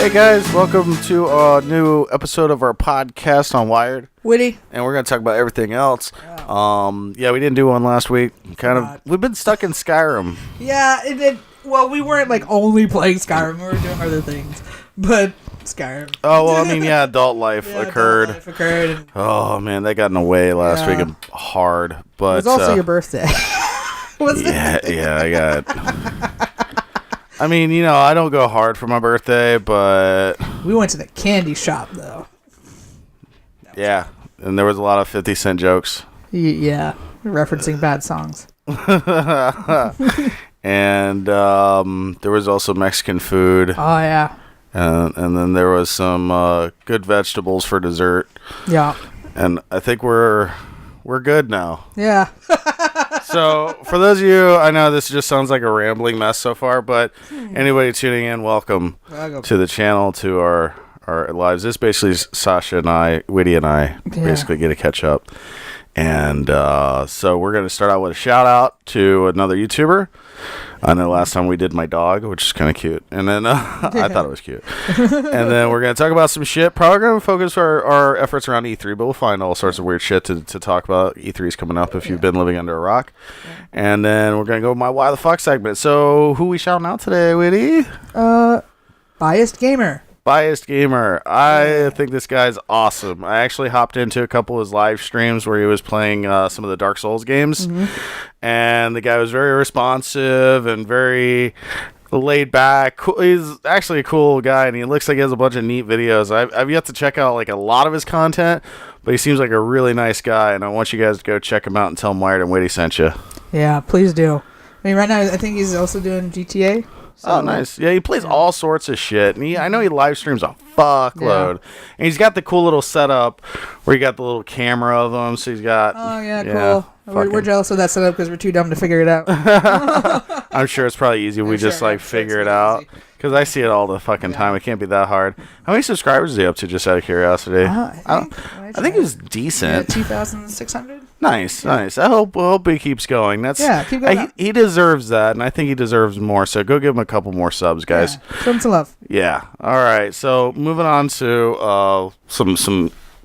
Hey guys, welcome to a new episode of our podcast on Wired. Witty. And we're going to talk about everything else. Yeah, we didn't do one last week. We've been stuck in Skyrim. Yeah, well, we weren't like only playing Skyrim. We were doing other things. But Skyrim. Oh, well, I mean, yeah, adult life occurred. Adult life occurred. Oh, man, that got in the way last week and hard. But it was also your birthday. Yeah, I got I mean, you know, I don't go hard for my birthday, but... We went to the candy shop, though. Yeah, and there was a lot of 50-cent jokes. Yeah, referencing bad songs. And there was also Mexican food. Oh, yeah. And then there was some good vegetables for dessert. Yeah. And I think we're good now. Yeah. So, for those of you, I know this just sounds like a rambling mess so far, but anybody tuning in, welcome to the channel, to our lives. This basically is Sasha and I, Witty and I, basically get to catch up. And so we're going to start out with a shout out to another YouTuber. I know last time we did my dog, which is kind of cute. And then I thought it was cute. And then we're going to talk about some shit. Probably going to focus our efforts around E3, but we'll find all sorts of weird shit to talk about. E3's coming up if you've been living under a rock. And then we're going to go with my Why the Fuck segment. So who we shouting out today, Witty? Biased Gamer. Biased Gamer. I think this guy's awesome. I actually hopped into a couple of his live streams where he was playing some of the Dark Souls games. And the guy was very responsive and very laid back. He's actually a cool guy, and he looks like he has a bunch of neat videos. I've yet to check out like a lot of his content, but he seems like a really nice guy, and I want you guys to go check him out and tell him Wired and Witty sent you. Yeah, please do. I mean, right now, I think he's also doing GTA. So, oh, nice. Yeah, he plays all sorts of shit. And I know he live streams a fuckload. Yeah. And he's got the cool little setup where you got the little camera of him. So he's got... Oh, yeah, cool. We're jealous of that setup because we're too dumb to figure it out. I'm sure it's probably easy. We just figure it out. Because I see it all the fucking time. It can't be that hard. How many subscribers is he up to, just out of curiosity? I think it was decent. 2,600? Nice. I hope he keeps going. Keep going. He deserves that, and I think he deserves more. So go give him a couple more subs, guys. Yeah, show him some love. Yeah. All right. So moving on to some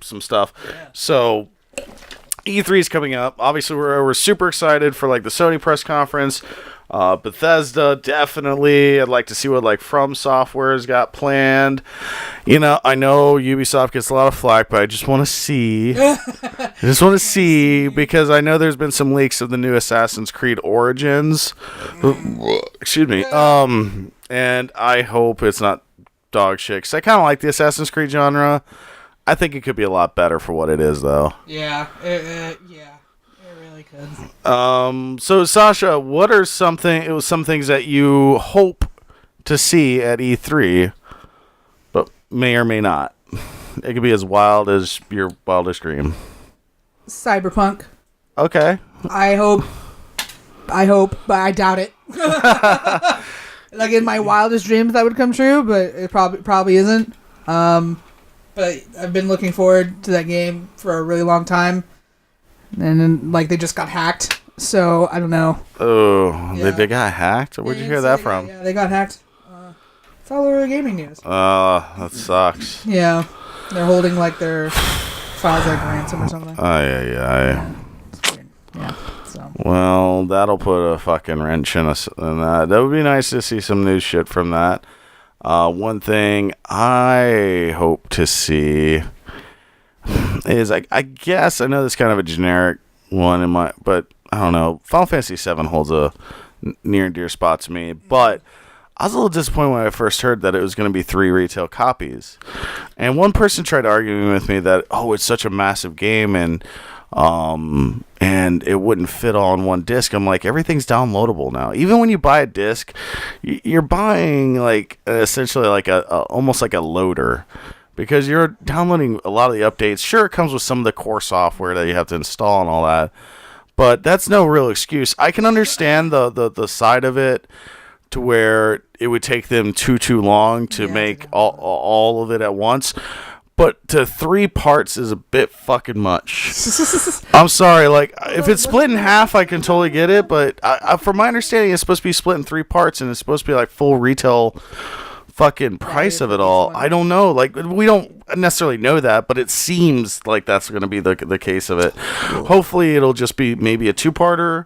stuff. Yeah. So E3 is coming up. Obviously, we're super excited for like the Sony press conference. Bethesda, definitely. I'd like to see what like From Software's got planned. You know, I know Ubisoft gets a lot of flack, but I just want to see. Because I know there's been some leaks of the new Assassin's Creed Origins. Excuse me. And I hope it's not dog shit, 'cause I kind of like the Assassin's Creed genre. I think it could be a lot better for what it is, though. Yeah. It really could. So Sasha, what are some things that you hope to see at E3, but may or may not? It could be as wild as your wildest dream. Cyberpunk. Okay. I hope, but I doubt it. Like in my wildest dreams, that would come true, but it probably isn't. But I've been looking forward to that game for a really long time. And then, like, they just got hacked. So, I don't know. Oh, yeah. They got hacked? Where'd you hear that from? Yeah, they got hacked. It's all over the gaming news. That sucks. Yeah. They're holding, like, their files like ransom or something. Yeah. It's weird. Yeah. So. Well, that'll put a fucking wrench in that. That would be nice to see some new shit from that. One thing I hope to see is, I guess, I know this is kind of a generic one but I don't know. Final Fantasy VII holds a near and dear spot to me, but I was a little disappointed when I first heard that it was going to be 3 retail copies. And one person tried arguing with me that, it's such a massive game and it wouldn't fit all on one disc. I'm like, everything's downloadable now. Even when you buy a disc, you're buying like essentially like almost like a loader, because you're downloading a lot of the updates. Sure, it comes with some of the core software that you have to install and all that, but that's no real excuse. I can understand the side of it to where it would take them too long to make all of it at once. But to 3 parts is a bit fucking much. I'm sorry, like, if it's split in half, I can totally get it. But from my understanding, it's supposed to be split in 3 parts, and it's supposed to be like full retail fucking price of it all, I don't know. Like, we don't necessarily know that, but it seems like that's going to be the case of it. Cool. Hopefully it'll just be maybe a 2-parter.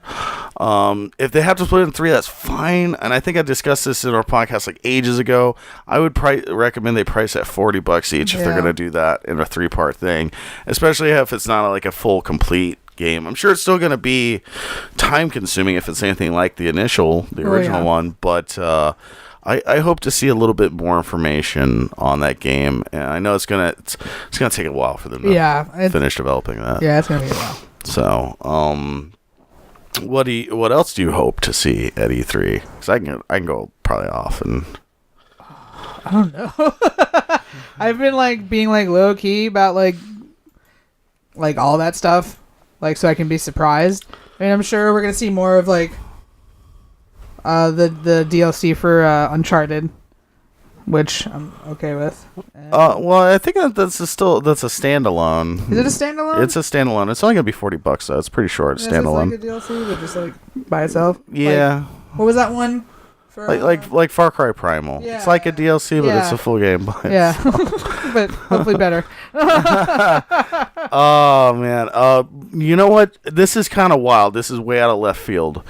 If they have to split it in 3, that's fine. And I think I discussed this in our podcast like ages ago. I would recommend they price at $40 each if they're going to do that in a 3-part thing, especially if it's not like a full complete game. I'm sure it's still going to be time consuming if it's anything like the original one, but I hope to see a little bit more information on that game, and I know it's gonna take a while for them to finish developing that. Yeah, it's gonna be a while. So, what else do you hope to see at E3? Because I can go probably off and I don't know. I've been like being like low key about like all that stuff, like so I can be surprised. I mean, I'm sure we're gonna see more of like the DLC for Uncharted, which I'm okay with. Well, I think that's a standalone. Is it a standalone? It's a standalone. It's only gonna be $40 though. It's pretty short. Standalone. It's like a DLC, but just like by itself. Yeah. Like, what was that one? For, like Far Cry Primal. Yeah. It's like a DLC, but it's a full game. Yeah, but hopefully better. Oh man. You know what? This is kind of wild. This is way out of left field.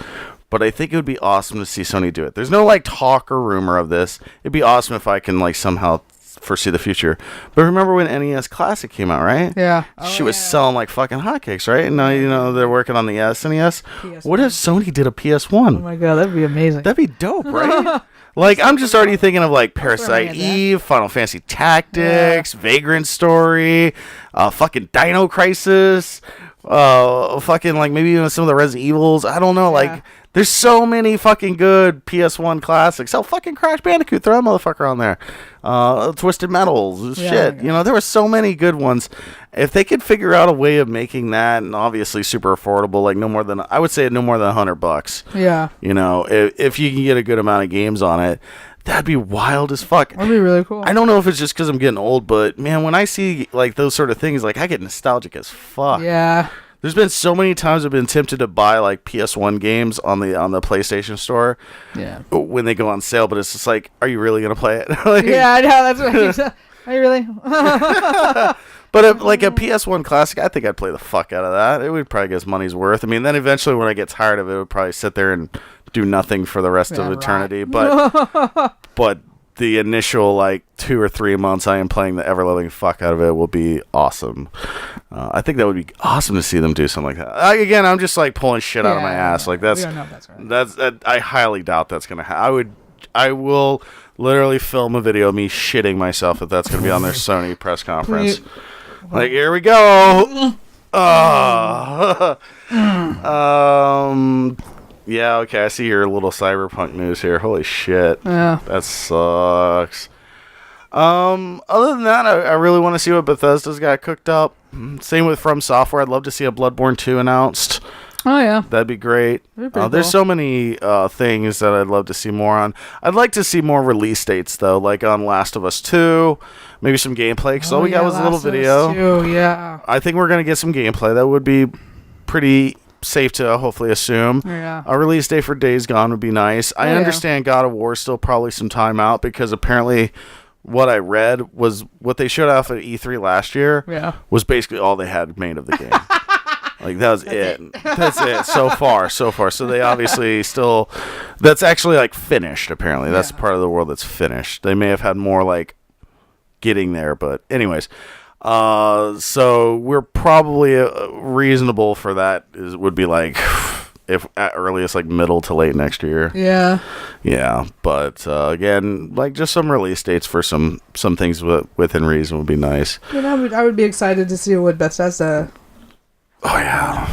But I think it would be awesome to see Sony do it. There's no like talk or rumor of this. It'd be awesome if I can like somehow foresee the future. But remember when NES Classic came out, right? Yeah. She was selling like fucking hotcakes, right? And now they're working on the SNES. PS1. What if Sony did a PS1? Oh my god, that'd be amazing. That'd be dope, right? Like, I'm just already thinking of like Parasite Eve, Final Fantasy Tactics, Vagrant Story, fucking Dino Crisis, fucking like maybe even some of the Resident Evils. I don't know, like. There's so many fucking good PS1 classics. Oh, fucking Crash Bandicoot. Throw that motherfucker on there. Twisted Metals. Shit. There were so many good ones. If they could figure out a way of making that, and obviously super affordable, like I would say no more than $100. Yeah. If you can get a good amount of games on it, that'd be wild as fuck. That'd be really cool. I don't know if it's just because I'm getting old, but man, when I see like those sort of things, like I get nostalgic as fuck. Yeah. There's been so many times I've been tempted to buy like PS1 games on the PlayStation Store. Yeah. When they go on sale, but it's just like, are you really gonna play it? Like, yeah, I know. That's what I keep saying. Are you really? But like a PS1 classic, I think I'd play the fuck out of that. It would probably get its money's worth. I mean, then eventually when I get tired of it, I would probably sit there and do nothing for the rest of eternity. Right. But the initial like 2 or 3 months I am playing the ever-loving fuck out of it will be awesome. I think that would be awesome to see them do something like that. Again, I'm just like pulling shit out of my ass. Like that's, we don't know if that's right. I highly doubt that's gonna happen. I will literally film a video of me shitting myself if that's gonna be on their Sony press conference. Like, here we go. Yeah, okay, I see your little cyberpunk news here. Holy shit. Yeah. That sucks. Other than that, I really want to see what Bethesda's got cooked up. Same with From Software. I'd love to see a Bloodborne 2 announced. Oh, yeah. That'd be great. There's so many things that I'd love to see more on. I'd like to see more release dates, though, like on Last of Us 2. Maybe some gameplay, because all we got was a little video. Last of Us 2, yeah. I think we're going to get some gameplay. That would be pretty safe to hopefully assume. Yeah. A release date for Days Gone would be nice. I understand God of War is still probably some time out, because apparently what I read was what they showed off at E3 last year was basically all they had made of the game. Like, that was it. That's it so far. So they obviously still... That's actually, like, finished, apparently. That's part of the world that's finished. They may have had more, like, getting there, but anyways... so we're probably reasonable for that would be like if at earliest like middle to late next year. Yeah, but again, like just some release dates for some things within reason would be nice. I mean, I would be excited to see what Bethesda. Oh yeah,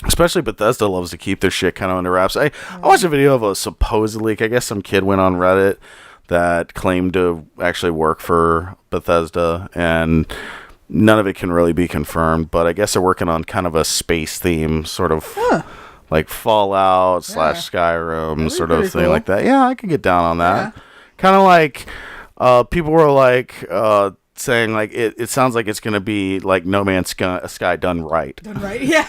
especially Bethesda loves to keep their shit kind of under wraps. I watched a video of a supposed leak. I guess some kid went on Reddit that claimed to actually work for Bethesda, and none of it can really be confirmed, but I guess they're working on kind of a space theme, sort of like Fallout / Skyrim sort of thing like that. Yeah, I could get down on that. Kind of like people were like saying like it sounds like it's going to be like No Man's Sky done right. Done right, yeah.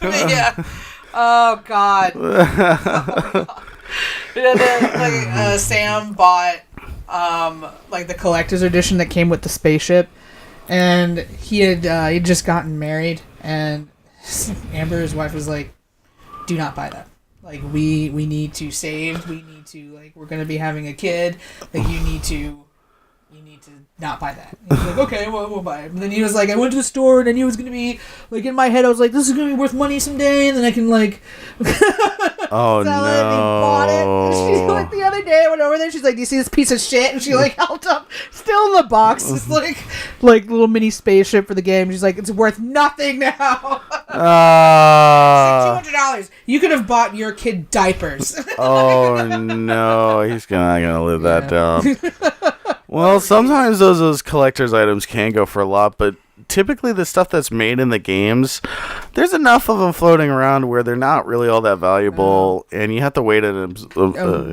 Yeah. Oh, God. Sam bought like the collector's edition that came with the spaceship, and he'd just gotten married, and Amber, his wife, was like, "Do not buy that. Like, we need to save. We need to, like, we're gonna be having a kid. Like, you need to not buy that." And he was like, "Okay, well, we'll buy it." And then he was like, "I went to the store, and I knew it was gonna be, like, in my head, I was like, this is gonna be worth money someday, and then I can, like, oh sell no!" it." And he bought it. And she's like, the other day, I went over there. She's like, "Do you see this piece of shit?" And she like held up, still in the box, this like little mini spaceship for the game. She's like, "It's worth nothing now." $200. You could have bought your kid diapers. Oh no, he's not gonna live that down. Well, sometimes those collector's items can go for a lot, but typically the stuff that's made in the games, there's enough of them floating around where they're not really all that valuable, and you have to wait an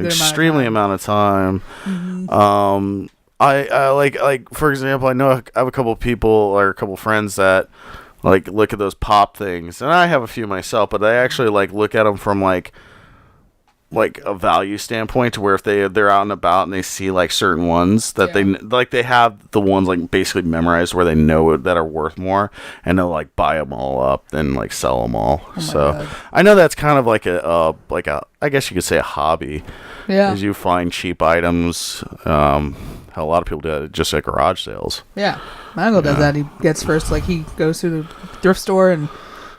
extremely amount of time. Mm-hmm. I like for example, I know I have a couple people or a couple friends that like look at those pop things, and I have a few myself, but I actually like look at them from like a value standpoint, to where if they're out and about and they see like certain ones that they have the ones like basically memorized where they know that are worth more, and they'll like buy them all up and like sell them all. God. I know that's kind of like a I guess you could say a hobby. Yeah. As you find cheap items. How a lot of people do it just at garage sales. Yeah. My uncle does that. He gets first, like, he goes through the thrift store and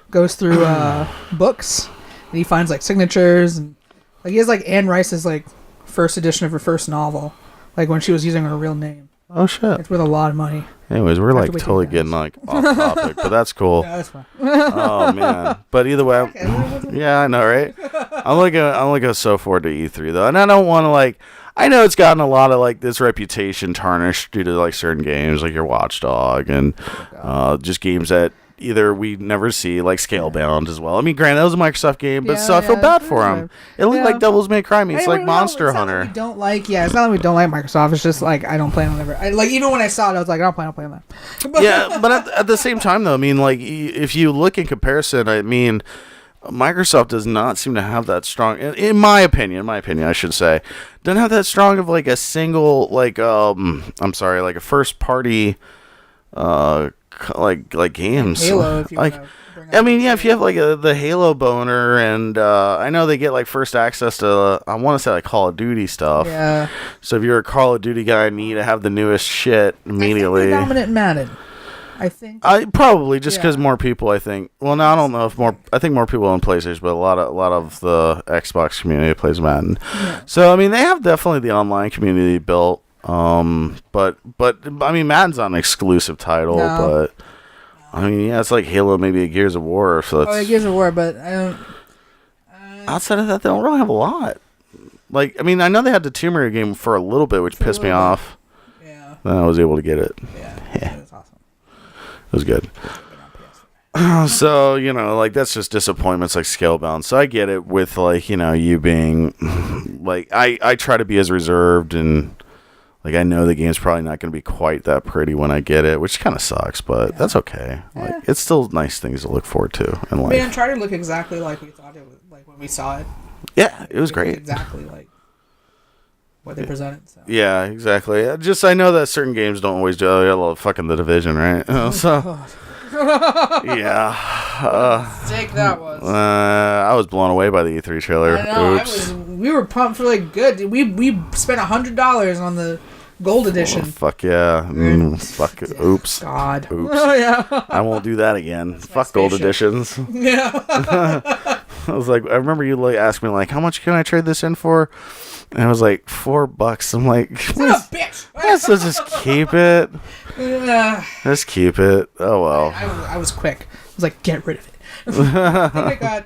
goes through books, and he finds like signatures, and like he has like Anne Rice's like first edition of her first novel, like when she was using her real name. Oh shit! It's worth a lot of money. Anyways, we're like totally getting like off topic, but that's cool. Yeah, that's fine. Oh man! But either way, yeah, I know, right? I'm gonna go so forward to E3 though, and I don't want to like. I know it's gotten a lot of like this reputation tarnished due to like certain games, like your Watch Dog, and just games that either we never see, like Scalebound as well. I mean, granted, that was a Microsoft game, but still, I feel bad for him. It looked like Devil's May Cry Me. It's like Monster Hunter. We don't like, it's not that we don't like Microsoft. It's just like I don't plan on ever. Like even when I saw it, I was like, I don't plan on playing that. Yeah, but at the same time, though, I mean, like if you look in comparison, I mean, Microsoft does not seem to have that strong, in my opinion, I should say, doesn't have that strong of like a single like I'm sorry, like a first party like games. Halo, if you like, I mean, yeah, if you have like the Halo boner, and I know they get like first access to I want to say like Call of Duty stuff. Yeah. So if you're a Call of Duty guy and you need to have the newest shit immediately. I think dominant in Madden. I think. I probably just because more people. I think. Well, no, I don't know if more. I think more people on PlayStation, but a lot of the Xbox community plays Madden. Yeah. So I mean, they have definitely the online community built. But I mean, Madden's not an exclusive title, but I mean, yeah, it's like Halo, maybe a Gears of War. So that's, Gears of War, but I don't. Outside of that, they don't really have a lot. Like, I mean, I know they had the Tomb Raider game for a little bit, which pissed me off. Yeah. Then I was able to get it. Yeah. That's awesome. It was good. So, you know, like, that's just disappointments like Scalebound. So I get it with, like, you know, you being, like, I try to be as reserved, and, like, I know the game's probably not going to be quite that pretty when I get it, which kind of sucks, but that's okay. Like, it's still nice things to look forward to in life. I mean, Uncharted looked exactly like we thought it was, like, when we saw it. Yeah, it was great. Exactly like what they presented. So. Yeah, exactly. I know that certain games don't always do. I love fucking The Division, right? So, yeah. Sick that was. I was blown away by the E3 trailer. I know. We were pumped for like good. We spent $100 on the Gold Edition. Oh, fuck yeah. Fuck it. Oops. God. Oops. Oh, yeah. I won't do that again. Fuck Gold Editions. Yeah. I was like, I remember you like asked me like, how much can I trade this in for? And I was like, $4. I'm like, bitch. So just keep it. Just keep it. Oh well. I was quick. I was like, get rid of it. I think I got.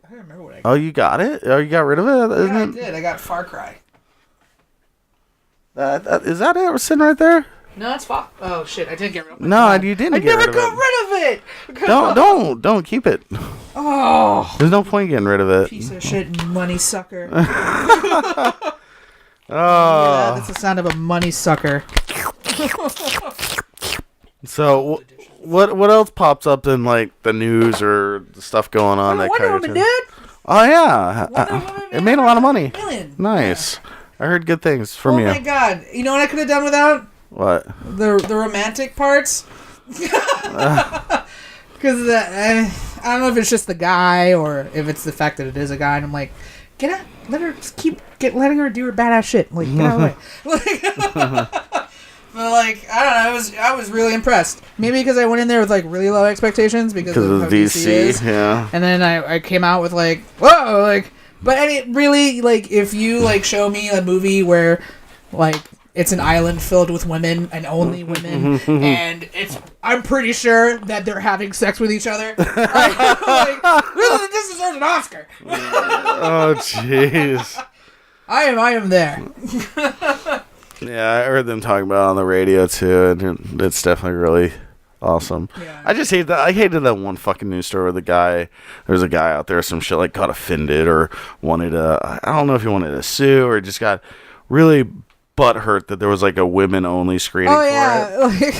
I don't remember what I got. Oh, you got it? Oh, you got rid of it? Yeah, I did. I got Far Cry. Is that it? We're sitting right there. No, it's fine. Oh shit! I didn't get rid of it. No, you didn't. I never got rid of it. Don't keep it. Oh. There's no point getting rid of it. Piece of shit, money sucker. Oh. Yeah, that's the sound of a money sucker. So, what else pops up in like the news or the stuff going on? That Wonder Woman, dude. Oh yeah, it made a lot of money. Million. Nice. Yeah. I heard good things from you. Oh my god! You know what I could have done without? What? The romantic parts. Because I don't know if it's just the guy or if it's the fact that it is a guy, and I'm like, get out, let her just letting her do her badass shit. Like, get out of the way. But like, I don't know, I was really impressed. Maybe because I went in there with like really low expectations because of how DC is. Yeah. And then I came out with like, whoa, like. But it really, like, if you, like, show me a movie where, like, it's an island filled with women and only women, and I'm pretty sure that they're having sex with each other. Like, this deserves an Oscar. Oh, jeez. I am there. Yeah, I heard them talking about it on the radio, too, and it's definitely really... awesome. Yeah. I just hate that. I hated that one fucking news story where there's a guy out there, some shit like got offended or wanted to, I don't know if he wanted to sue or just got really butthurt that there was like a women only screening for it. Like,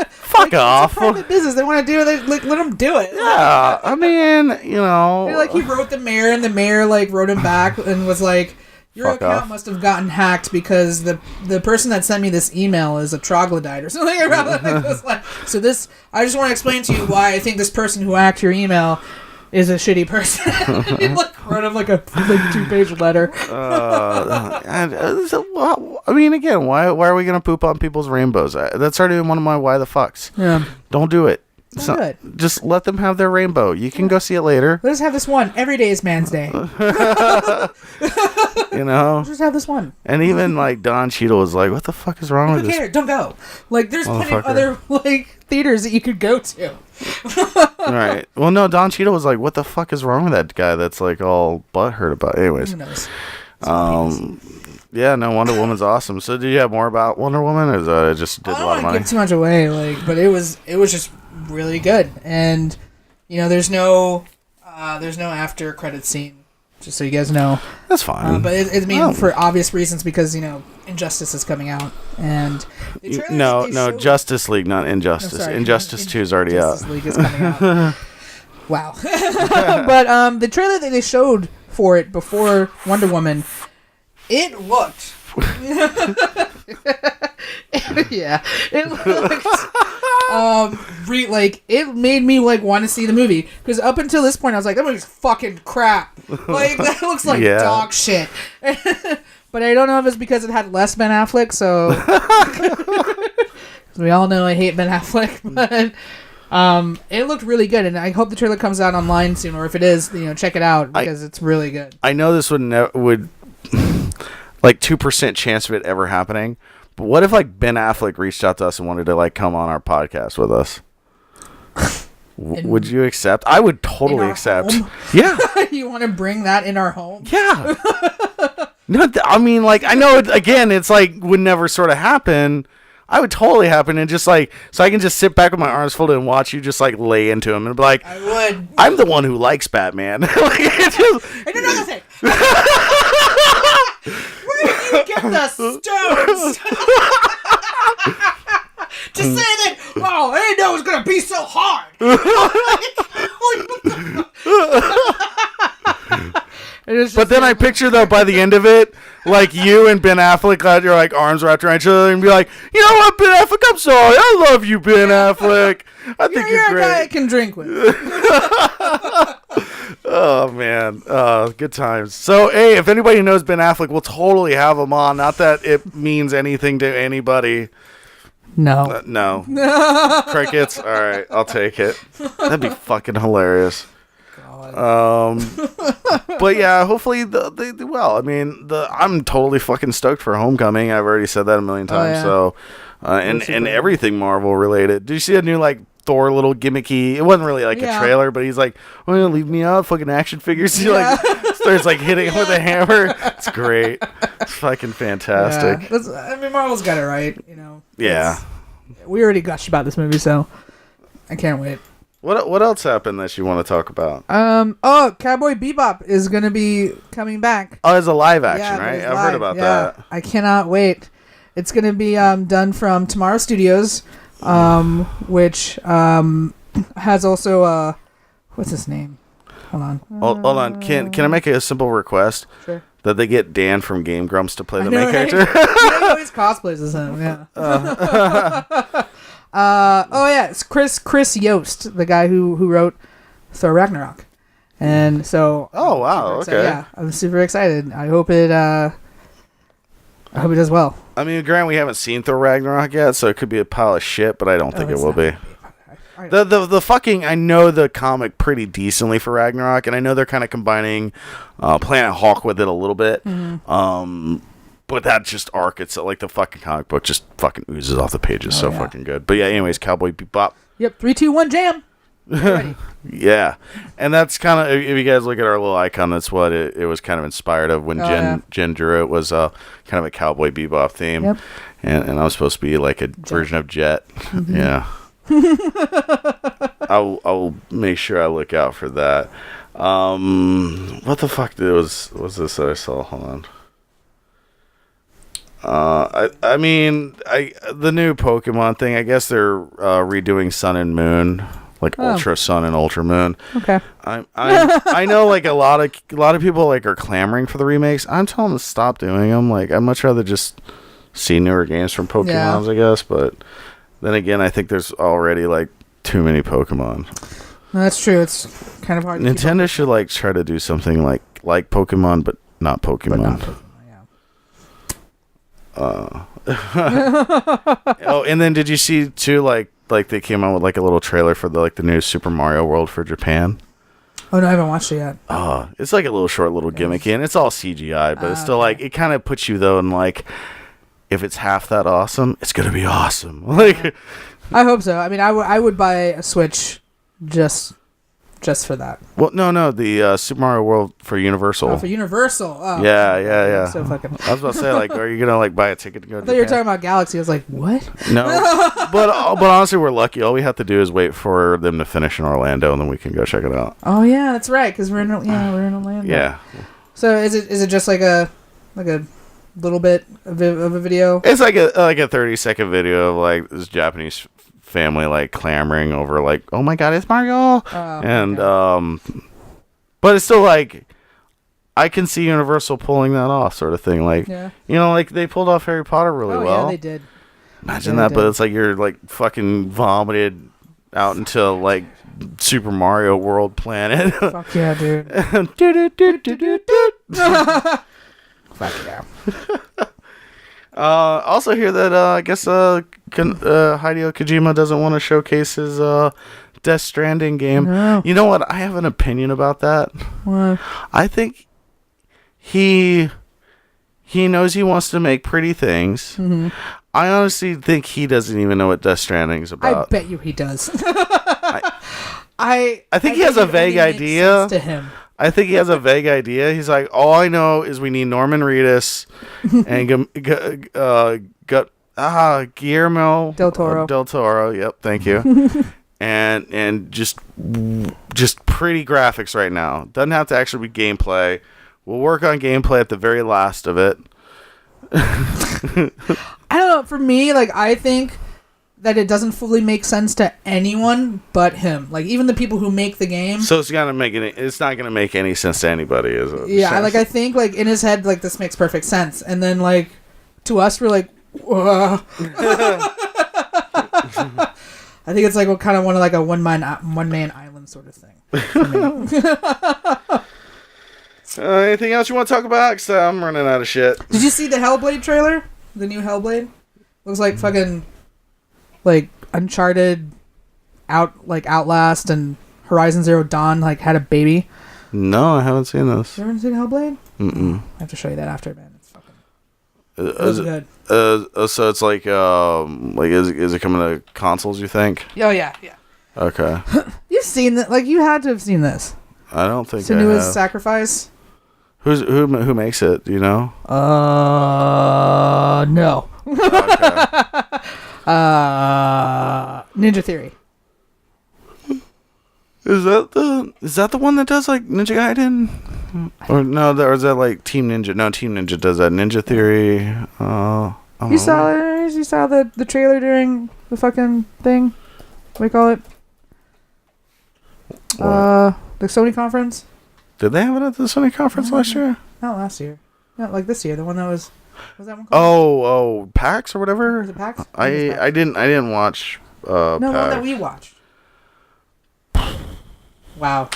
fuck off. It's a private business. They want to do it. Let them do it. Yeah. I mean, you know. Like he wrote the mayor and the mayor like wrote him back and was like, your account must have gotten hacked because the person that sent me this email is a troglodyte or something around like, so this, I just want to explain to you why I think this person who hacked your email is a shitty person. He wrote him like a 2-page letter. I mean, again, why are we gonna poop on people's rainbows? That's already one of my why the fucks. Yeah. Don't do it. Good. Just let them have their rainbow. You can go see it later. Let's have this one. Every day is Man's Day. You know? Just have this one. And even, like, Don Cheadle was like, what the fuck is wrong with this? Don't go. Like, there's plenty of other, like, theaters that you could go to. Right. Well, no, Don Cheadle was like, what the fuck is wrong with that guy that's, like, all butthurt about it? Anyways. Who knows? Yeah, no, Wonder Woman's awesome. So, do you have more about Wonder Woman, or is it just did a lot of money? I don't want to give too much away, like, but it was just really good, and you know, there's no after credit scene, just so you guys know. That's fine. But it for obvious reasons, because you know, Injustice is coming out, and the Justice League, not Injustice. Injustice 2 is already out. Justice League is coming out. Wow. But the trailer that they showed for it before Wonder Woman, it looked. Yeah, it looked. Like it made me like want to see the movie, because up until this point I was like, that movie's fucking crap. Like that looks like dog shit. But I don't know if it's because it had less Ben Affleck. So we all know I hate Ben Affleck, but it looked really good, and I hope the trailer comes out online soon, or if it is, you know, check it out because it's really good. I know this would like 2% chance of it ever happening. But what if like Ben Affleck reached out to us and wanted to like come on our podcast with us? Would you accept? I would totally accept. Home? Yeah. You want to bring that in our home? Yeah. No, I mean, like, I know again, it's like would never sort of happen. I would totally happen, and just like, so I can just sit back with my arms folded and watch you just like lay into him and be like, I would. I'm the one who likes Batman. Like, and another thing. Where did you get the stones? To say that, oh, I didn't know it was going to be so hard. But then I picture, though, by the end of it, like you and Ben Affleck got your like arms wrapped around each other and be like, you know what, Ben Affleck, I'm sorry. I love you, Ben Affleck. I think you're great. You're a guy I can drink with. Oh, man. Good times. So, hey, if anybody knows Ben Affleck, we'll totally have him on. Not that it means anything to anybody. No. No. Crickets? All right, I'll take it. That'd be fucking hilarious. But yeah, hopefully they do well. I mean, I'm totally fucking stoked for Homecoming. I've already said that a million times. Oh, yeah. So, and everything Marvel related. Do you see a new like Thor little gimmicky? It wasn't really like a trailer, but he's like, "Oh, yeah, leave me out, fucking action figures." He like starts like hitting him with a hammer. It's great. It's fucking fantastic. Yeah. I mean, Marvel's got it right, you know. Yeah. We already gushed about this movie, so I can't wait. What else happened that you want to talk about? Cowboy Bebop is going to be coming back. Oh, it's a live action, right? I've heard about that. I cannot wait. It's going to be done from Tomorrow Studios, which has also what's his name? Hold on. Hold on. Can I make a simple request? Sure. That they get Dan from Game Grumps to play the know, main right? character. He always cosplays as him. Yeah. It's Chris Yost, the guy who wrote Thor Ragnarok, and so. Oh wow! Okay. Yeah, I'm super excited. I hope it does well. I mean, Grant, we haven't seen Thor Ragnarok yet, so it could be a pile of shit, but I don't think it will be. The fucking, I know the comic pretty decently for Ragnarok, and I know they're kind of combining Planet Hulk with it a little bit. Mm-hmm. But that just arc, it's like the fucking comic book just fucking oozes off the pages. Fucking good. But yeah, anyways, Cowboy Bebop. Yep, 3, 2, 1, jam. Ready. Yeah, and that's kind of, if you guys look at our little icon, that's what it was kind of inspired of when Jen drew it. Was kind of a Cowboy Bebop theme. Yep. And I was supposed to be like a version of Jet. Mm-hmm. Yeah. I'll make sure I look out for that. What the fuck was this that I saw? Hold on. I mean, the new Pokemon thing. I guess they're redoing Sun and Moon, like Ultra Sun and Ultra Moon. Okay. I know like a lot of people like are clamoring for the remakes. I'm telling them to stop doing them. Like I'd much rather just see newer games from Pokemon, I guess, but. Then again, I think there's already like too many Pokemon. No, that's true. It's kind of hard. Nintendo should like try to do something like Pokemon, but not Pokemon. Oh, and then did you see too? Like they came out with like a little trailer for the new Super Mario World for Japan. Oh no, I haven't watched it yet. It's like a little short, little gimmicky, and it's all CGI, but it's still like it kind of puts you though in like. If it's half that awesome, it's gonna be awesome. Like, I hope so. I mean, I would buy a Switch just for that. Well, no, the Super Mario World for Universal. Oh, for Universal. Oh, yeah. So fucking. I was about to say, like, are you gonna like buy a ticket to go? I thought you were talking about Galaxy. I was like, what? No, but honestly, we're lucky. All we have to do is wait for them to finish in Orlando, and then we can go check it out. Oh yeah, that's right. Because we're in Orlando. Yeah. So is it just like a little bit of a video? It's like a 30-second video of like this Japanese family like clamoring over like, oh my god, it's Mario, but it's still like I can see Universal pulling that off, sort of thing. Like, like they pulled off Harry Potter really well. Yeah, they did. Imagine that, but it's like you're like fucking vomited out into like Super Mario World planet. Fuck yeah, dude. Fuck yeah. Also hear that I guess Hideo Kojima doesn't want to showcase his Death Stranding game. No. You know what? I have an opinion about that. What? I think he knows he wants to make pretty things. Mm-hmm. I honestly think he doesn't even know what Death Stranding is about. I bet you he does. I think he has a vague idea. To him. I think he has a vague idea. He's like, all I know is we need Norman Reedus and Guillermo del Toro. Del Toro. Yep, thank you. and just pretty graphics right now. Doesn't have to actually be gameplay. We'll work on gameplay at the very last of it. I don't know. For me, like I think that it doesn't fully make sense to anyone but him. Like even the people who make the game. So it's not gonna make any sense to anybody, is it? Yeah, like I think like in his head, like this makes perfect sense, and then like to us, we're like, I think it's like kind of one of like a one man island sort of thing. Anything else you want to talk about? Because I'm running out of shit. Did you see the Hellblade trailer? The new Hellblade looks like fucking. Like Uncharted, Outlast, and Horizon Zero Dawn like had a baby. No, I haven't seen this. You haven't seen Hellblade? Mm-mm. I have to show you that after, man. It's fucking. It's good. So it's like is it coming to consoles? You think? Oh yeah. Okay. You've seen that? Like you had to have seen this. I don't think. Senua's Sacrifice. Who makes it? Do you know? No. Okay. Ninja Theory. Is that the one that does like Ninja Gaiden? Or no, or is that like Team Ninja? No, Team Ninja does that. Ninja Theory. You saw the trailer during the fucking thing? What do you call it? The Sony conference? Did they have it at the Sony conference last year? Not last year. No, like this year. The one that was that one called? Oh, PAX or whatever? Was it PAX? I didn't watch no, PAX. the one that we watched. Wow.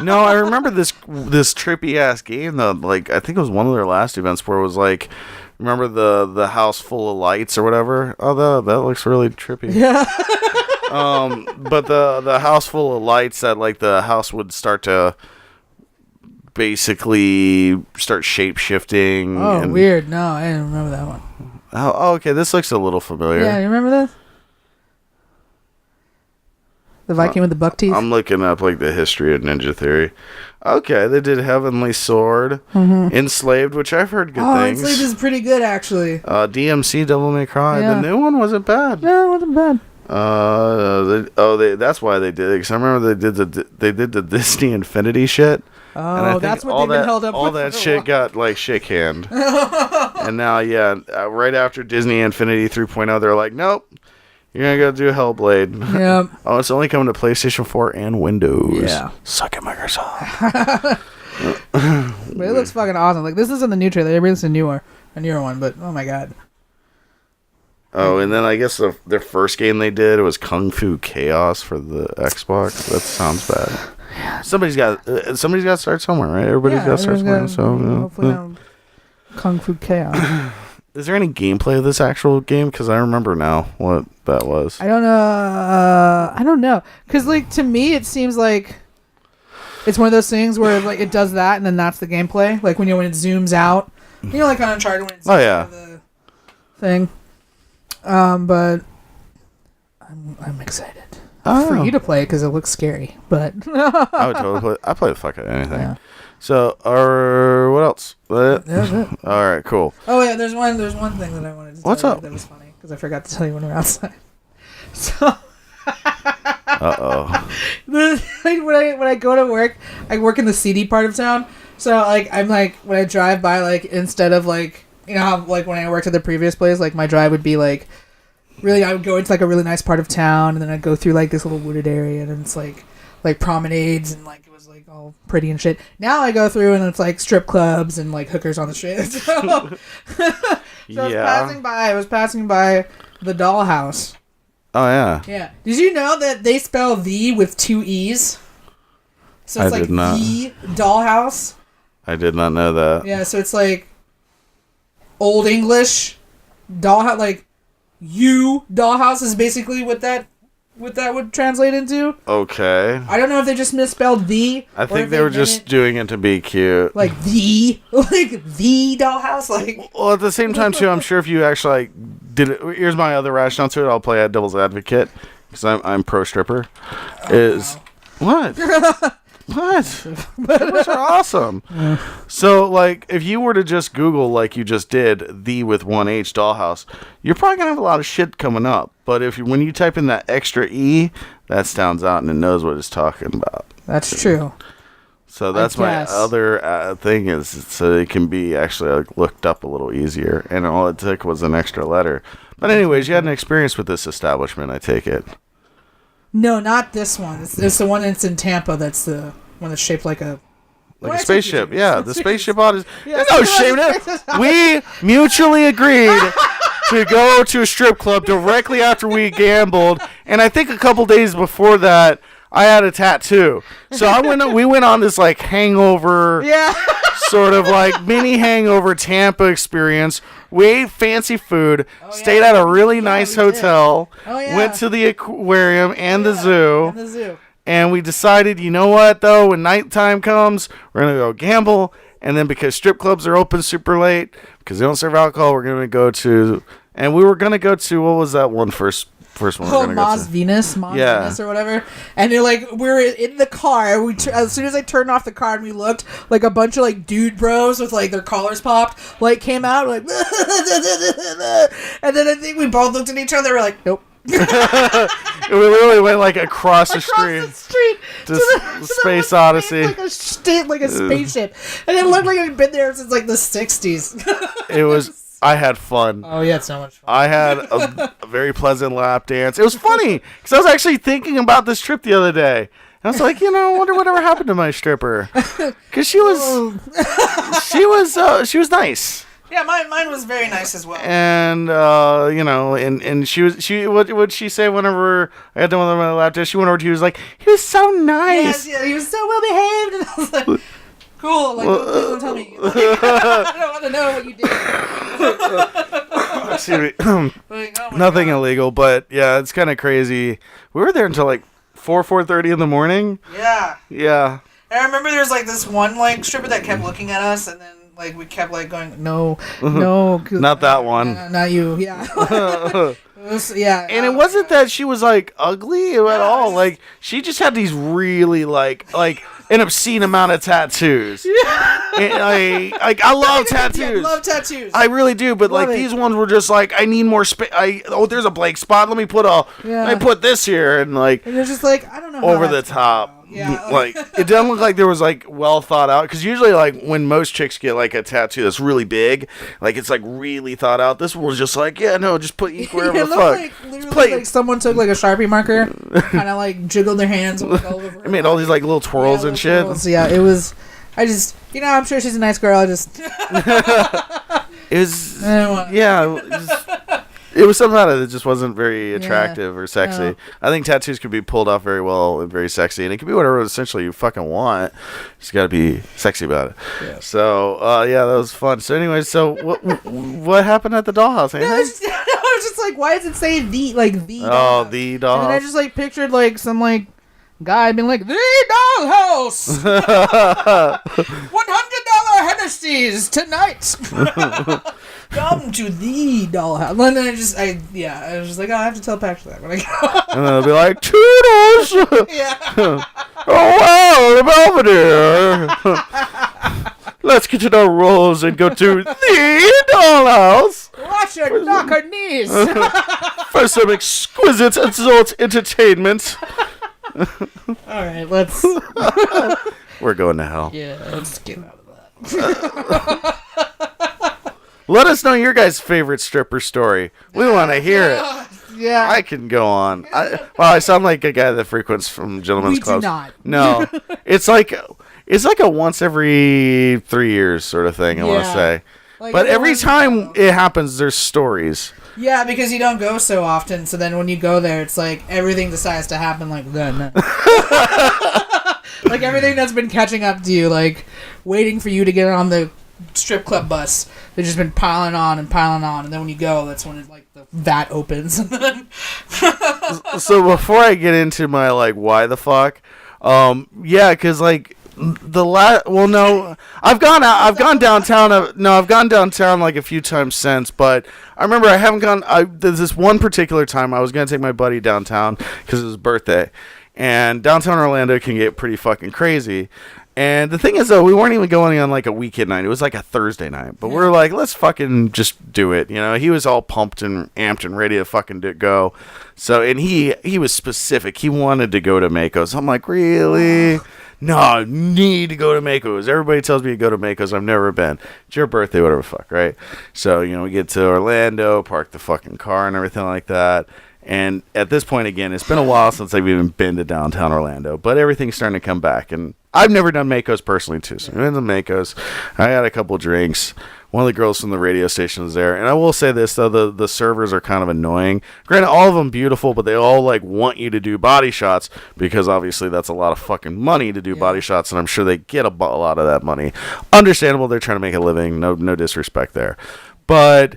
No, I remember this trippy ass game though. Like I think it was one of their last events where it was like, remember the house full of lights or whatever? Oh, that looks really trippy. Yeah. But the house full of lights that like the house would start to basically start shape shifting. Oh, weird. No, I didn't remember that one. Oh, okay. This looks a little familiar. Yeah, you remember this? The Viking with the buck teeth? I'm looking up like the history of Ninja Theory. Okay, they did Heavenly Sword, Enslaved, which I've heard good things. Enslaved is pretty good, actually. DMC, Devil May Cry. Yeah. The new one wasn't bad. No, it wasn't bad. That's why they did it. Because I remember they did the Disney Infinity shit. Oh, and I think that's what they've been held up with. All that shit got like shit canned. And now, right after Disney Infinity 3.0, they're like, nope. You're going to go do Hellblade. Yep. Oh, it's only coming to PlayStation 4 and Windows. Yeah. Suck it, Microsoft. But it looks fucking awesome. Like, this isn't the new trailer. They released a newer one, but oh my god. Oh, and then I guess their first game they did was Kung Fu Chaos for the Xbox. That sounds bad. Yeah. Somebody's got to start somewhere, right? Everybody's got to start somewhere. So hopefully Kung Fu Chaos. Is there any gameplay of this actual game? Because I remember now what that was. I don't know. Because, like, to me, it seems like it's one of those things where, like, it does that, and then that's the gameplay. Like, when it zooms out. You know, like on Uncharted when it zooms out of the thing. But I'm excited for you to play it because it looks scary. But I would totally play. I play the fuck out of anything. Yeah. So, what else? That's it. All right, cool. Oh yeah, there's one thing that I wanted to tell you that was funny because I forgot to tell you when we were outside. So, when I go to work, I work in the seedy part of town. So like I'm like when I drive by, like instead of like you know how like when I worked at the previous place, like my drive would be like really I would go into like a really nice part of town and then I'd go through like this little wooded area and it's like promenades and like it was like all pretty and shit. Now I go through and it's like strip clubs and like hookers on the street. So, I was passing by the Dollhouse. Oh yeah. Yeah. Did you know that they spell the with 2 E's? So it's like the Dollhouse. I did not know that. Yeah, so it's like Old English dollhouse, like Dollhouse is basically what that would translate into. Okay. I don't know if they just misspelled the. I think they were just doing it to be cute. Like the Dollhouse, like. Well, at the same time too, I'm sure if you actually like did it. Here's my other rationale to it. I'll play at devil's advocate because I'm pro stripper. What? What? Strippers are awesome. Yeah. So, like, if you were to just Google, like you just did, the with 1H Dollhouse, you're probably going to have a lot of shit coming up. But when you type in that extra E, that stands out and it knows what it's talking about. That's true. So that's my other thing is so it can be actually like, looked up a little easier. And all it took was an extra letter. But anyways, you had an experience with this establishment, I take it. No, not this one. It's the one that's in Tampa. That's the one that's shaped like a spaceship. Yeah, the spaceship Odyssey. Yeah, no shame in it. We mutually agreed to go to a strip club directly after we gambled, and I think a couple days before that, I had a tattoo. So we went on this like hangover, sort of like mini hangover Tampa experience. We ate fancy food, stayed at a really nice hotel, went to the aquarium and the zoo. And we decided, you know what, though, when nighttime comes, we're going to go gamble. And then because strip clubs are open super late, because they don't serve alcohol, we're going to go to... And we were going to go to, what was that one first one? Oh, Maz Venus or whatever. And they're like, we're in the car. As soon as I turned off the car and we looked, like a bunch of like dude bros with like their collars popped, like came out, like... And then I think we both looked at each other, we're like, nope. We literally went like across the street to Space Odyssey, like a spaceship, and it looked like it had been there since like the 60s. It was. I had fun. Oh, you had so much fun. I had a very pleasant lap dance. It was funny because I was actually thinking about this trip the other day, I was like, I wonder whatever happened to my stripper, because she was nice. Yeah, mine was very nice as well. And and what would she say whenever I got done with my lap dance? She went over to you, was like, he was so nice. Yes, yeah, he was so well behaved, and I was like, cool. Like, please don't tell me. Like, I don't want to know what you did. Excuse me. Like, oh my Nothing God. illegal, but yeah, it's kind of crazy. We were there until like 4:30 in the morning. Yeah. Yeah. And I remember there was like this one like stripper that kept looking at us, and then like we kept like going, no, Not that one. not you. Yeah. Yeah. And it wasn't that she was like ugly at all. Like she just had these really like an obscene amount of tattoos. Yeah. I love tattoos. Yeah, love tattoos. I really do, but Love like it. these ones were just like, I need more space. There's a blank spot. Let me put this here, and like And it's just like, I don't know. How over the that's top. gonna go. Yeah. Like it doesn't look like there was like well thought out, because usually like when most chicks get like a tattoo that's really big, like it's like really thought out. This one was just like, just put ink wherever It the looked fuck. like literally like someone took like a Sharpie marker, kind of like jiggled their hands all over. It made all these like little twirls and shit. Twirls. Yeah, it was. I just, I'm sure she's a nice girl. I just. It was, I don't want- it was something about it that just wasn't very attractive or sexy. No. I think tattoos could be pulled off very well and very sexy, and it could be whatever essentially you fucking want. You just got to be sexy about it. Yeah. So, that was fun. So, anyway, what happened at the dollhouse? No, I was just like, why does it say the dollhouse? The And then I dollhouse. just like pictured like some like guy being like, the dollhouse, $100 Hennessy's tonight. Come to the dollhouse. And then I was just like, I have to tell Patrick that when I go. And then they'll be like, Toodles! Yeah. Oh, wow, the Belvedere! Let's get in our rolls and go to the dollhouse Watch her knock her knees. for some exquisite adult entertainment. All right, let's. We're going to hell. Yeah, let's get out of that. Let us know your guys' favorite stripper story. We want to hear it. Yeah. I can go on. I sound like a guy that frequents from gentlemen's We do clubs. not. No, it's like a once every 3 years sort of thing. I want to Yeah. say, Like, but every everyone's- time it happens, there's stories. Yeah, because you don't go so often, so then when you go there, it's like everything decides to happen like then. Like everything that's been catching up to you, like waiting for you to get on the strip club bus, they've just been piling on, and then when you go, that's when it like the vat opens. And then So before I get into my like why the fuck, because like I've gone downtown. I've gone downtown like a few times since, but I remember I haven't gone. There's this one particular time I was gonna take my buddy downtown because it was his birthday, and downtown Orlando can get pretty fucking crazy. And the thing is, though, we weren't even going on like a weekend night. It was like a Thursday night. But we're like, let's fucking just do it. He was all pumped and amped and ready to fucking go. So, and he was specific. He wanted to go to Mako's. I'm like, really? No, I need to go to Mako's. Everybody tells me to go to Mako's. I've never been. It's your birthday, whatever the fuck, right? So, we get to Orlando, park the fucking car and everything like that. And at this point, again, it's been a while since I've even been to downtown Orlando, but everything's starting to come back. And I've never done Mako's personally, too. So I went to Mako's. I had a couple drinks. One of the girls from the radio station was there. And I will say this, though, the servers are kind of annoying. Granted, all of them beautiful, but they all, like, want you to do body shots because, obviously, that's a lot of fucking money to do body shots, and I'm sure they get a lot of that money. Understandable. They're trying to make a living. No disrespect there. But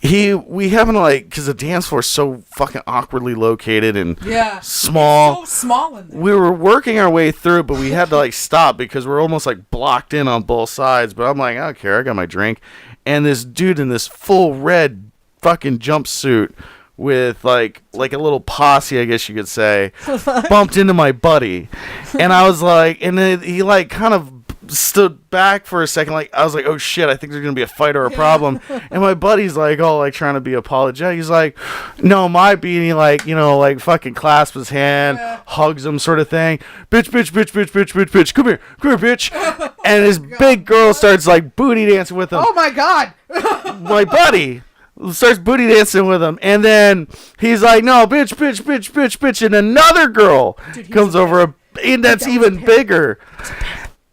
we haven't because the dance floor is so fucking awkwardly located and small. It's so small in there. We were working our way through, but we had to stop because we're almost blocked in on both sides. But I'm like, I don't care. I got my drink, and this dude in this full red fucking jumpsuit with like a little posse, I guess you could say, bumped into my buddy, and I was like, and then he kind of stood back for a second, I was like, oh shit, I think there's gonna be a fight or a problem. And my buddy's all trying to be apologetic. He's like, no, my beanie, fucking clasps his hand, hugs him, sort of thing. Bitch, come here, bitch. And his big girl starts booty dancing with him. Oh my god. My buddy starts booty dancing with him, and then he's like, no, bitch, and another girl comes over. and that's even bigger.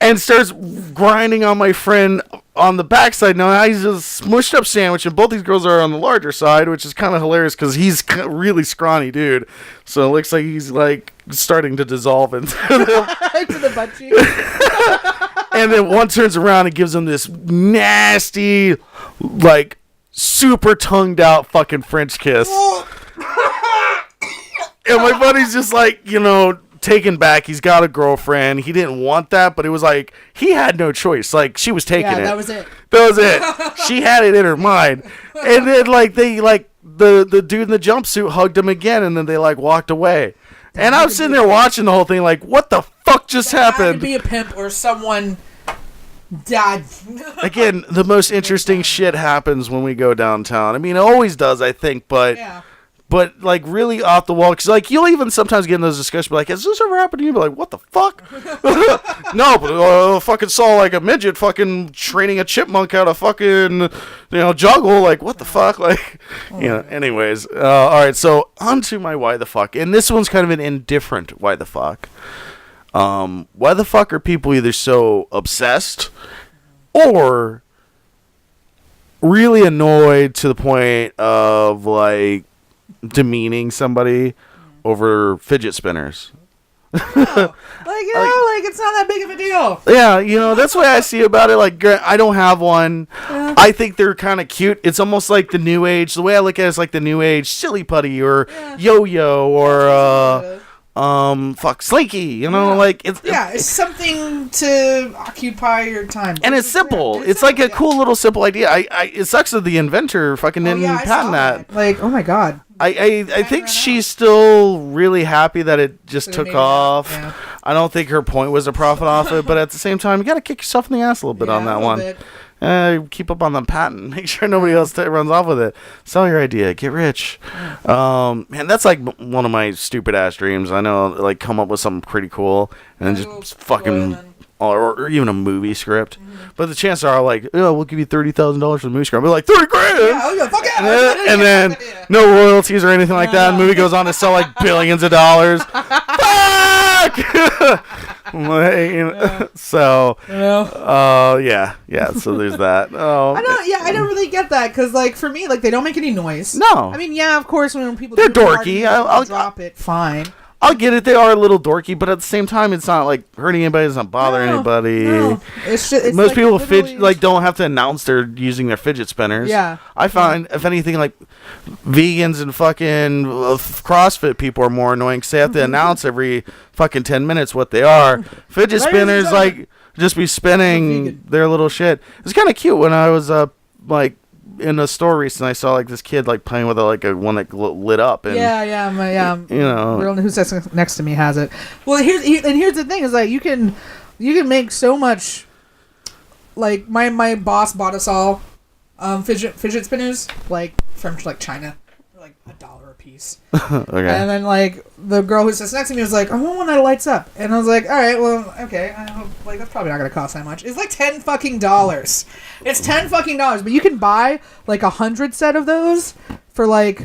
And starts grinding on my friend on the backside. Now he's a smushed up sandwich, and both these girls are on the larger side, which is kind of hilarious because he's really scrawny dude. So it looks like he's like starting to dissolve into the butt cheek. And then one turns around and gives him this nasty, like super tongued out fucking French kiss. And my buddy's just like, taken back. He's got a girlfriend. He didn't want that, but it was like he had no choice. Like she was taking it. That was it. She had it in her mind. And then the dude in the jumpsuit hugged him again, and then they like walked away. And I was sitting there watching the whole thing like, what the fuck just happened? Had to be a pimp or someone died. Again, the most interesting shit happens when we go downtown. I mean, it always does, I think, but yeah. But, like, really off the wall. Because, like, you'll even sometimes get in those discussions, be like, has this ever happened to you? Be like, what the fuck? No, but fucking saw, like, a midget fucking training a chipmunk out of fucking, juggle. Like, what the fuck? Like, anyways. All right, so on to my why the fuck. And this one's kind of an indifferent why the fuck. Why the fuck are people either so obsessed or really annoyed to the point of, like, demeaning somebody over fidget spinners? It's not that big of a deal. Yeah, that's the way I see about it. Like, I don't have one. Yeah. I think they're kind of cute. It's almost like the new age. The way I look at it is like the new age silly putty or yo-yo or Slinky. It's something to occupy your time. And it's simple. It's like a cool little simple idea. It sucks that the inventor fucking didn't patent that. Like, oh my god. I think she's still really happy that it just took off. Yeah. I don't think her point was to profit off it, but at the same time, you got to kick yourself in the ass a little bit on that one. Keep up on the patent. Make sure nobody else runs off with it. Sell your idea. Get rich. Man, that's like one of my stupid ass dreams. I know, like, come up with something pretty cool and then just fucking... Or even a movie script. But the chances are like, we'll give you $30,000 for the movie script. I'll be like, $30,000? Yeah, fuck yeah. And then no royalties or anything like that. And the movie goes on to sell like billions of dollars. Fuck! So, so there's that. Oh, I don't really get that because, like, for me, like, they don't make any noise. No. I mean, of course, when people they're dorky. I'll drop it. Fine. I'll get it. They are a little dorky, but at the same time, it's not like hurting anybody. It's not bothering anybody. No. It's most people don't have to announce they're using their fidget spinners. Yeah. I find, if anything, like vegans and fucking CrossFit people are more annoying because they have to announce every fucking 10 minutes what they are. Fidget spinners just be spinning their little shit. It's kind of cute when I was in a store recently, I saw like this kid like playing with a one that lit up. And, girl who sits next to me has it. Well, here's the thing: is like you can make so much. Like my boss bought us all fidget spinners like from like China, for like $1 a piece. Okay. And then like the girl who sits next to me was like, "I want one that lights up," and I was like, "All right, well, okay, I hope, like that's probably not gonna cost that much." It's like $10 fucking. It's $10 fucking, but you can buy like 100 set of those for like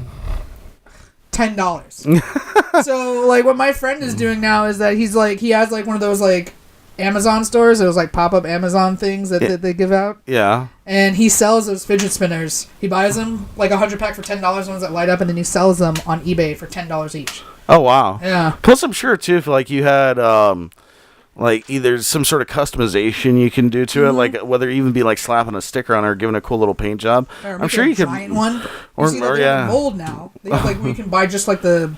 $10. So like what my friend is doing now is that he has like one of those like Amazon stores, those like pop-up Amazon things that they give out. Yeah. And he sells those fidget spinners. He buys them like 100 pack for $10, ones that light up, and then he sells them on eBay for $10 each. Oh wow. Yeah. Plus, I'm sure too if like you had like either some sort of customization you can do to it, like whether it even be like slapping a sticker on it or giving a cool little paint job. I'm sure you could. One. Or they have a mold now. They have like where you can buy just like the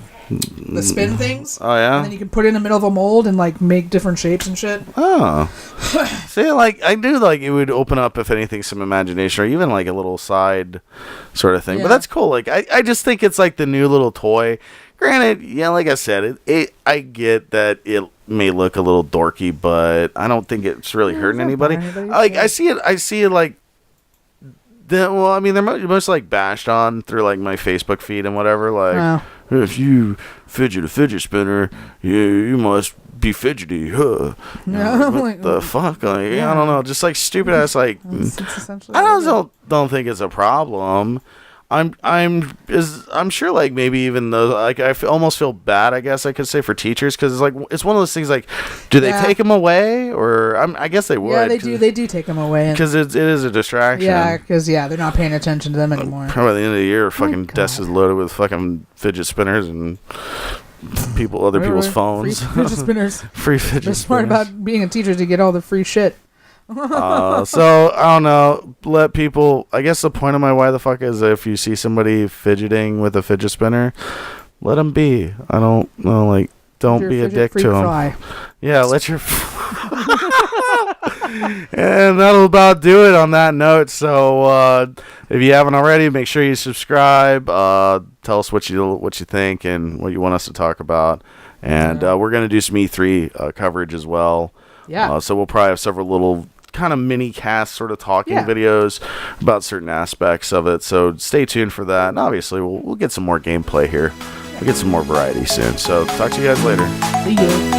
spin things. Oh yeah. And then you can put it in the middle of a mold and like make different shapes and shit. Oh. See, like I knew like it would open up if anything some imagination or even like a little side sort of thing. Yeah. But that's cool. Like I just think it's like the new little toy. Granted, yeah, like I said, I get that it may look a little dorky, but I don't think it's really hurting anybody. Like I see it like they're most like bashed on through like my Facebook feed and whatever. Like if you fidget a fidget spinner, you must be fidgety, huh? What the fuck? Like, I don't know, just like stupid ass like. I don't think it's a problem. I'm sure like maybe even though like almost feel bad, I guess I could say, for teachers, because it's like it's one of those things like, do they take them away, or I guess they would. Yeah, they do take them away because it is a distraction. Yeah, because they're not paying attention to them anymore. Probably at the end of the year, fucking desk is loaded with fucking fidget spinners and other people's phones. Free fidget spinners. Free fidget spinners. The smart about being a teacher is to get all the free shit. So I don't know. Let people. I guess the point of my why the fuck is if you see somebody fidgeting with a fidget spinner, let them be. I don't know. Like, don't be a dick to them. Yeah, let your. And that'll about do it on that note. So if you haven't already, make sure you subscribe. Tell us what you think and what you want us to talk about. And we're gonna do some E3 coverage as well. Yeah. So we'll probably have several little kind of mini cast sort of talking videos about certain aspects of it. So stay tuned for that. And obviously we'll get some more gameplay here. We'll get some more variety soon. So talk to you guys later. See you.